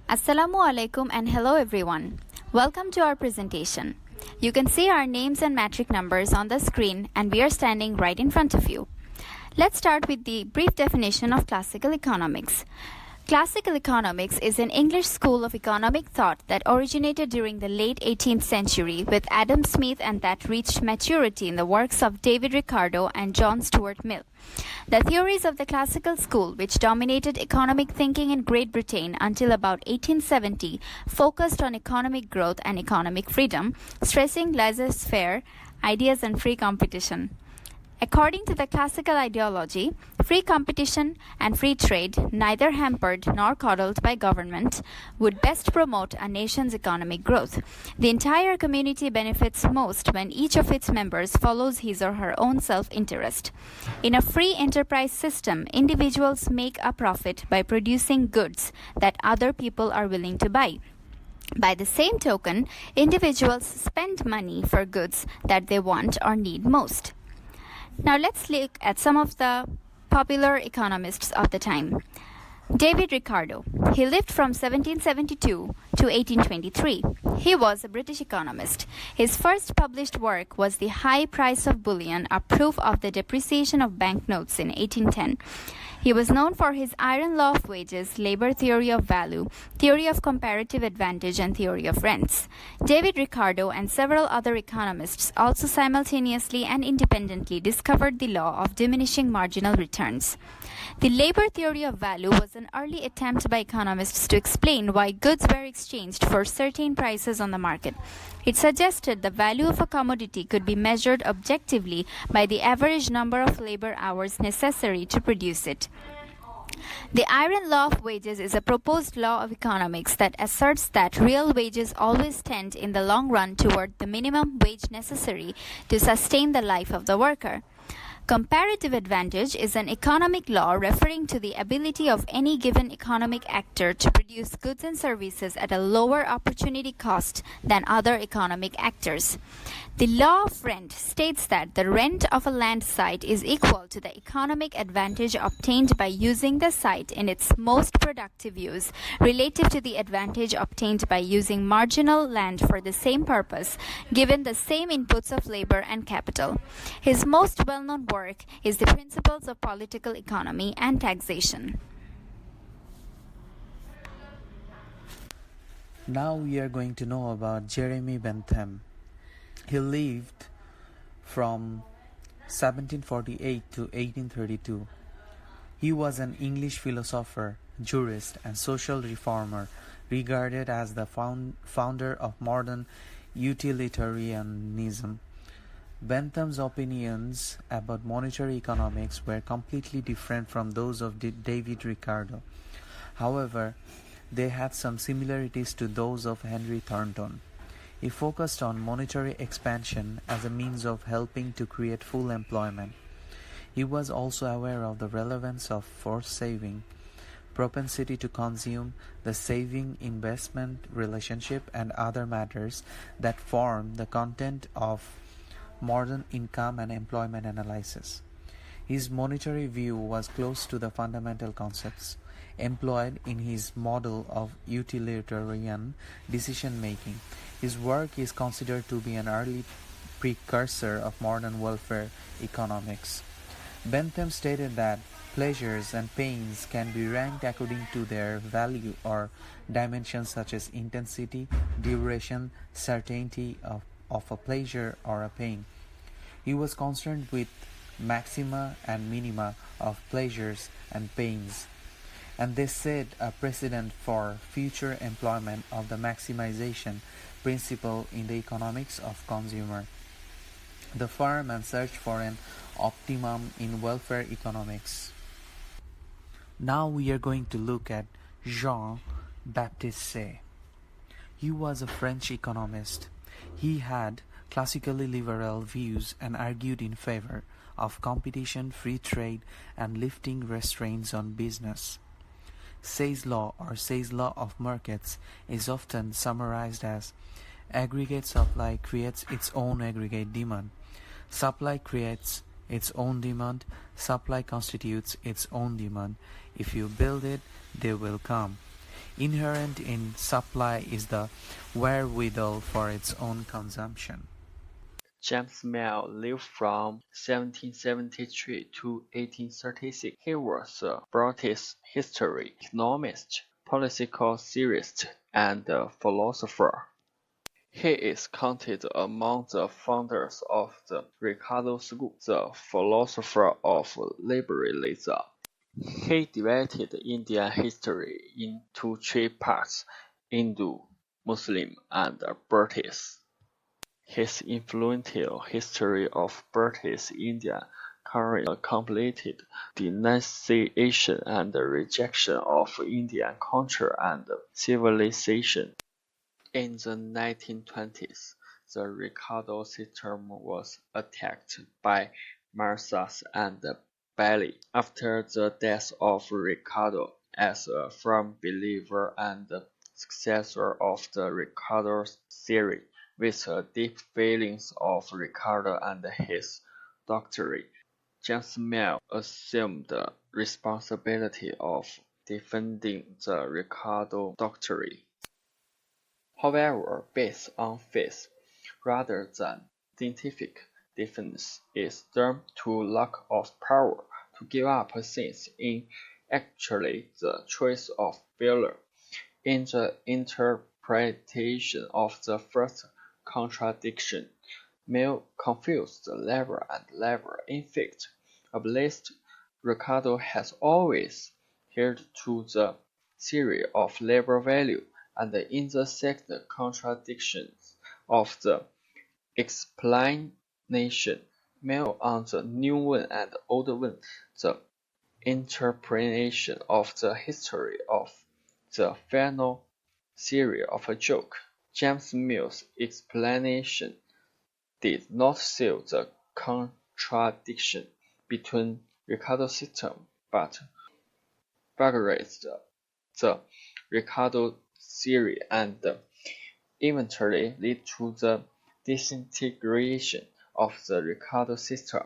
Assalamu alaikum and hello everyone. Welcome to our presentation. You can see our names and matric numbers on the screen and we are standing right in front of you. Let's start with the brief definition of classical economics. Classical economics is an English school of economic thought that originated during the late 18th century with Adam Smith and that reached maturity in the works of David Ricardo and John Stuart Mill. The theories of the classical school, which dominated economic thinking in Great Britain until about 1870, focused on economic growth and economic freedom, stressing laissez-faire ideas and free competition. According to the classical ideology, free competition and free trade, neither hampered nor coddled by government, would best promote a nation's economic growth. The entire community benefits most when each of its members follows his or her own self-interest. In a free enterprise system, individuals make a profit by producing goods that other people are willing to buy. By the same token, individuals spend money for goods that they want or need most. Now let's look at some of the popular economists of the time. David Ricardo. He lived from 1772 to 1823. He was a British economist. His first published work was The High Price of Bullion, a proof of the depreciation of banknotes in 1810. He was known for his iron law of wages, labor theory of value, theory of comparative advantage, and theory of rents. David Ricardo and several other economists also simultaneously and independently discovered the law of diminishing marginal returns. The labor theory of value was an early attempt by economists to explain why goods were exchanged for certain prices on the market. It suggested the value of a commodity could be measured objectively by the average number of labor hours necessary to produce it. The iron law of wages is a proposed law of economics that asserts that real wages always tend in the long run toward the minimum wage necessary to sustain the life of the worker. Comparative advantage is an economic law referring to the ability of any given economic actor to produce goods and services at a lower opportunity cost than other economic actors. The law of rent states that the rent of a land site is equal to the economic advantage obtained by using the site in its most productive use relative to the advantage obtained by using marginal land for the same purpose, given the same inputs of labor and capital. His most well-known work is The Principles of Political Economy and Taxation. Now we are going to know about Jeremy Bentham. He lived from 1748 to 1832. He was an English philosopher, jurist, and social reformer, regarded as the founder of modern utilitarianism. Bentham's opinions about monetary economics were completely different from those of David Ricardo. However, they had some similarities to those of Henry Thornton. He focused on monetary expansion as a means of helping to create full employment. He was also aware of the relevance of forced saving, propensity to consume, the saving-investment relationship, and other matters that form the content of modern income and employment analysis. His monetary view was close to the fundamental concepts employed in his model of utilitarian decision-making. His work is considered to be an early precursor of modern welfare economics. Bentham stated that pleasures and pains can be ranked according to their value or dimensions such as intensity, duration, certainty of a pleasure or a pain. He was concerned with maxima and minima of pleasures and pains, and they set a precedent for future employment of the maximization principle in the economics of consumer, the firm and search for an optimum in welfare economics. Now we are going to look at Jean-Baptiste Say. He was a French economist. He had classically liberal views and argued in favor of competition, free trade, and lifting restraints on business. Say's law or Say's law of markets is often summarized as aggregate supply creates its own aggregate demand. Supply creates its own demand. Supply constitutes its own demand. If you build it, they will come. Inherent in supply is the wherewithal for its own consumption. James Mill lived from 1773 to 1836. He was a British history, economist, political theorist, and philosopher. He is counted among the founders of the Ricardo School, the philosopher of liberalism. He divided Indian history into three parts: Hindu, Muslim, and British. His influential history of British India covered a completed denunciation and rejection of Indian culture and civilization. In the 1920s, the Ricardo system was attacked by Marxist and Bailey. After the death of Ricardo, as a firm believer and successor of the Ricardo theory, with deep feelings of Ricardo and his doctrine, James Mill assumed the responsibility of defending the Ricardo doctrine. However, based on faith rather than scientific defense is doomed to lack of power to give up since in actually the choice of failure. In the interpretation of the first contradiction, Mill confused labor and labor. In fact, at least Ricardo has always held to the theory of labor value, and in the second contradiction of the explanation, Mill on the new one and old one, the interpretation of the history of the final theory of a joke. James Mill's explanation did not solve the contradiction between Ricardo's system, but vulgarized the Ricardo theory and eventually led to the disintegration of the Ricardo system.